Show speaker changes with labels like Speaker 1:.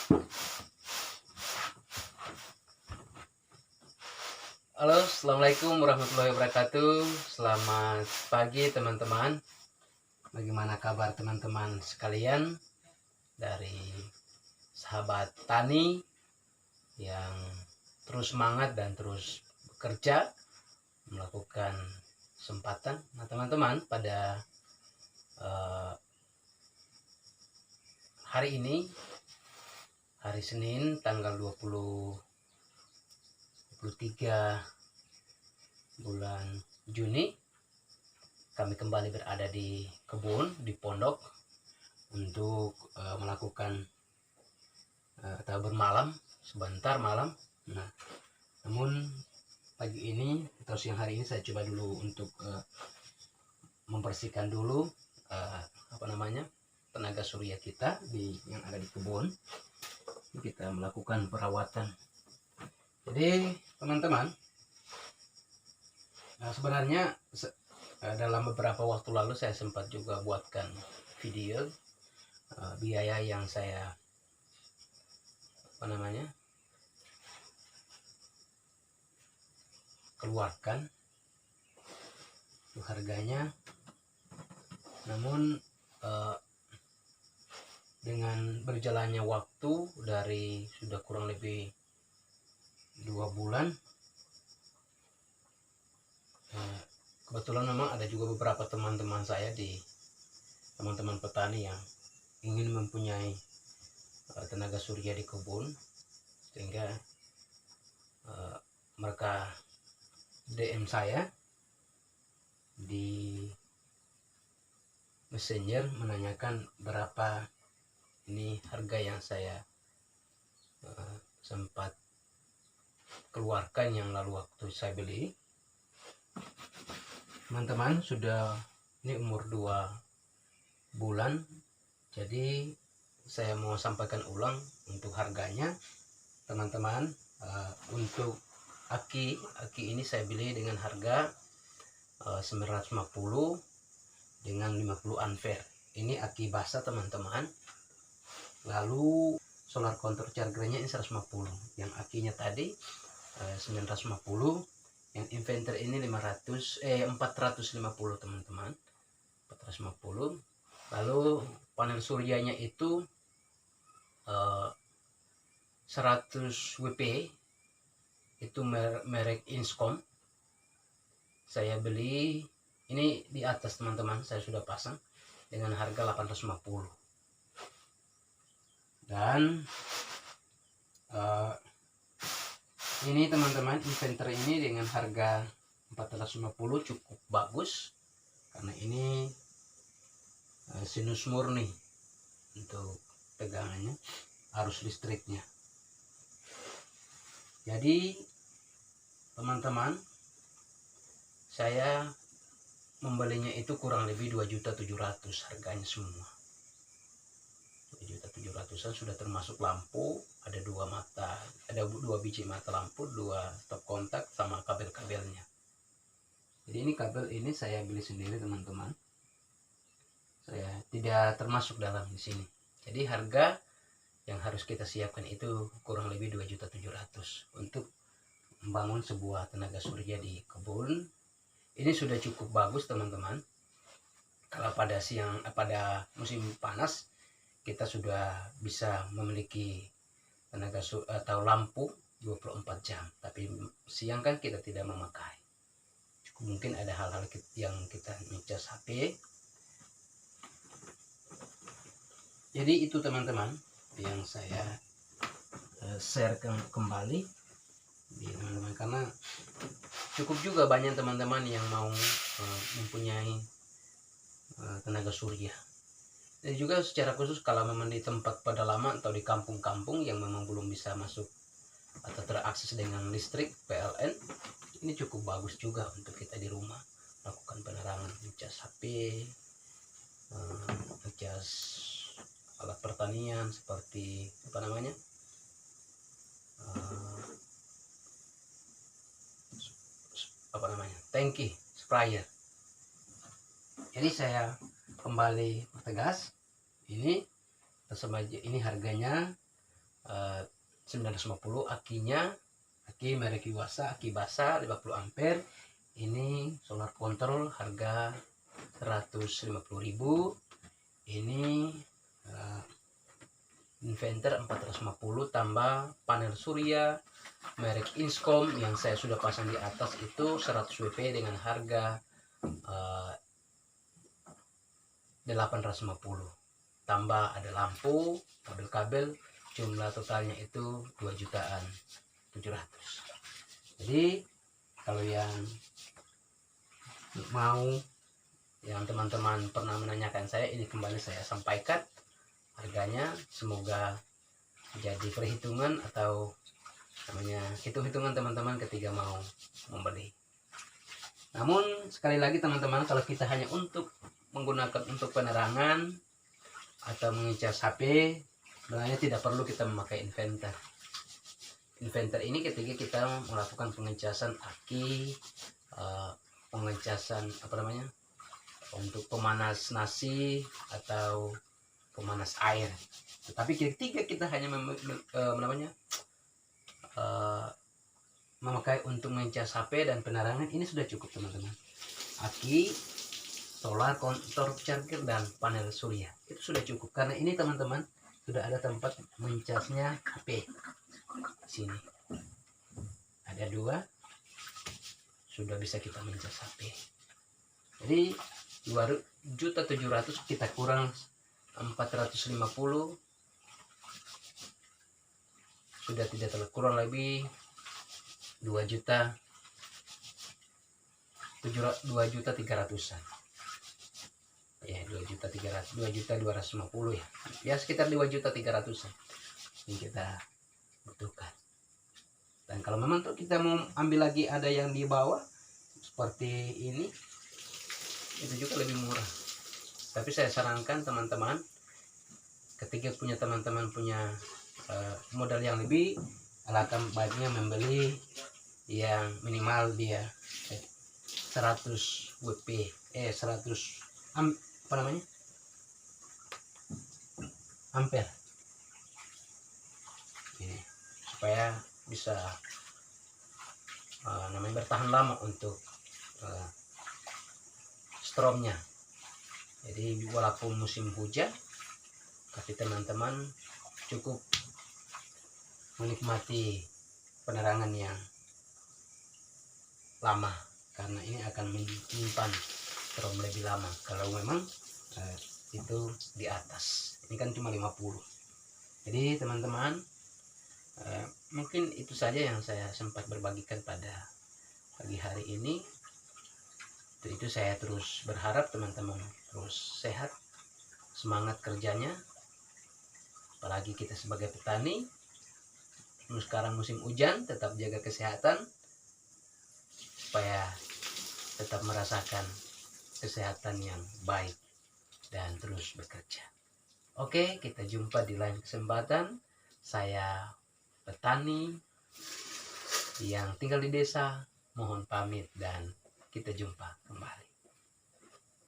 Speaker 1: Halo, assalamualaikum warahmatullahi wabarakatuh. Selamat pagi teman-teman. Bagaimana kabar teman-teman sekalian? Dari sahabat tani yang terus semangat dan terus bekerja melakukan kesempatan. Nah teman-teman, pada hari ini, hari Senin tanggal 23 bulan Juni, kami kembali berada di kebun, di pondok untuk melakukan atau bermalam sebentar malam. Nah, namun pagi ini atau siang hari ini saya coba dulu untuk membersihkan dulu tenaga surya kita yang ada di kebun. Kita melakukan perawatan. Jadi teman-teman, sebenarnya dalam beberapa waktu lalu saya sempat juga buatkan video biaya yang saya keluarkan itu harganya. Namun dengan berjalannya waktu dari sudah kurang lebih 2 bulan, kebetulan memang ada juga beberapa teman-teman saya teman-teman petani yang ingin mempunyai tenaga surya di kebun, sehingga mereka DM saya di Messenger menanyakan berapa ini harga yang saya sempat keluarkan yang lalu waktu saya beli. Teman-teman, sudah ini umur 2 bulan, jadi saya mau sampaikan ulang untuk harganya teman-teman. Untuk aki ini saya beli dengan harga 950 dengan 50 ampere. Ini aki basah teman-teman. Lalu solar control chargernya ini 150. Yang akinya tadi 950, yang inverter ini 450 teman-teman, 450. Lalu panel suryanya itu 100 WP, itu merek Inscom. Saya beli ini di atas teman-teman, saya sudah pasang dengan harga 850. Dan ini teman-teman, inverter ini dengan harga 450 cukup bagus, karena ini sinus murni untuk tegangannya, arus listriknya. Jadi teman-teman, saya membelinya itu kurang lebih 2.700.000 harganya semua. 2.700.000-an sudah termasuk lampu, ada 2 biji mata lampu, 2 stop kontak sama kabel-kabelnya. Jadi ini kabel ini saya beli sendiri teman-teman, saya tidak termasuk dalam di sini. Jadi harga yang harus kita siapkan itu kurang lebih 2.700.000 untuk membangun sebuah tenaga surya di kebun. Ini sudah cukup bagus teman-teman. Kalau pada musim panas kita sudah bisa memiliki tenaga atau lampu 24 jam, tapi siang kan kita tidak memakai. Cukup mungkin ada hal-hal yang kita ngecas HP. Jadi itu teman-teman yang saya share kembali di teman-teman, karena cukup juga banyak teman-teman yang mau mempunyai tenaga surya. Dan juga secara khusus kalau memang di tempat pedalaman atau di kampung-kampung yang memang belum bisa masuk atau terakses dengan listrik PLN, ini cukup bagus juga untuk kita di rumah lakukan penerangan, ngecas HP, ngecas alat pertanian seperti tangki, sprayer. Jadi saya kembali pertegas, ini harganya 950. Aki merek Yuasa, aki basah 50 ampere. Ini solar control harga 150.000. Ini inverter 450 tambah panel surya merek Inscom yang saya sudah pasang di atas itu 100 WP dengan harga 850. Tambah ada lampu, kabel, jumlah totalnya itu 2.700.000. Jadi kalau yang mau, yang teman-teman pernah menanyakan saya, ini kembali saya sampaikan harganya. Semoga jadi perhitungan atau namanya hitung-hitungan teman-teman ketika mau membeli. Namun sekali lagi teman-teman, kalau kita hanya untuk menggunakan untuk penerangan atau mengecas HP, sebenarnya tidak perlu kita memakai inverter. Inverter ini ketika kita melakukan pengecasan aki, pengecasan untuk pemanas nasi atau pemanas air. Tetapi ketika kita hanya memakai untuk mengecas HP dan penerangan, ini sudah cukup teman-teman. Aki, solar, kontor charger, dan panel surya itu sudah cukup. Karena ini teman-teman sudah ada tempat mencasnya HP. Sini ada 2, sudah bisa kita mencas HP. Jadi 2.700.000 kita kurang 450, sudah tidak terlalu, kurang lebih 2.300.000-an ya, 2.250 ya, sekitar 2.300.000-an yang kita butuhkan. Dan kalau memang kita mau ambil lagi ada yang di bawah seperti ini, itu juga lebih murah. Tapi saya sarankan teman-teman, ketika teman-teman punya modal yang lebih, alangkah baiknya membeli yang minimal dia 100 WP, 100 ampere ini, supaya bisa bertahan lama untuk stromnya. Jadi walaupun musim hujan, tapi teman-teman cukup menikmati penerangan yang lama, karena ini akan menyimpan strom lebih lama kalau memang itu di atas. Ini kan cuma 50. Jadi teman-teman, mungkin itu saja yang saya sempat berbagikan pada pagi hari ini. Itu saya terus berharap teman-teman terus sehat, semangat kerjanya, apalagi kita sebagai petani. Sekarang musim hujan, tetap jaga kesehatan supaya tetap merasakan kesehatan yang baik dan terus bekerja. Oke, kita jumpa di lain kesempatan. Saya petani yang tinggal di desa, mohon pamit dan kita jumpa kembali.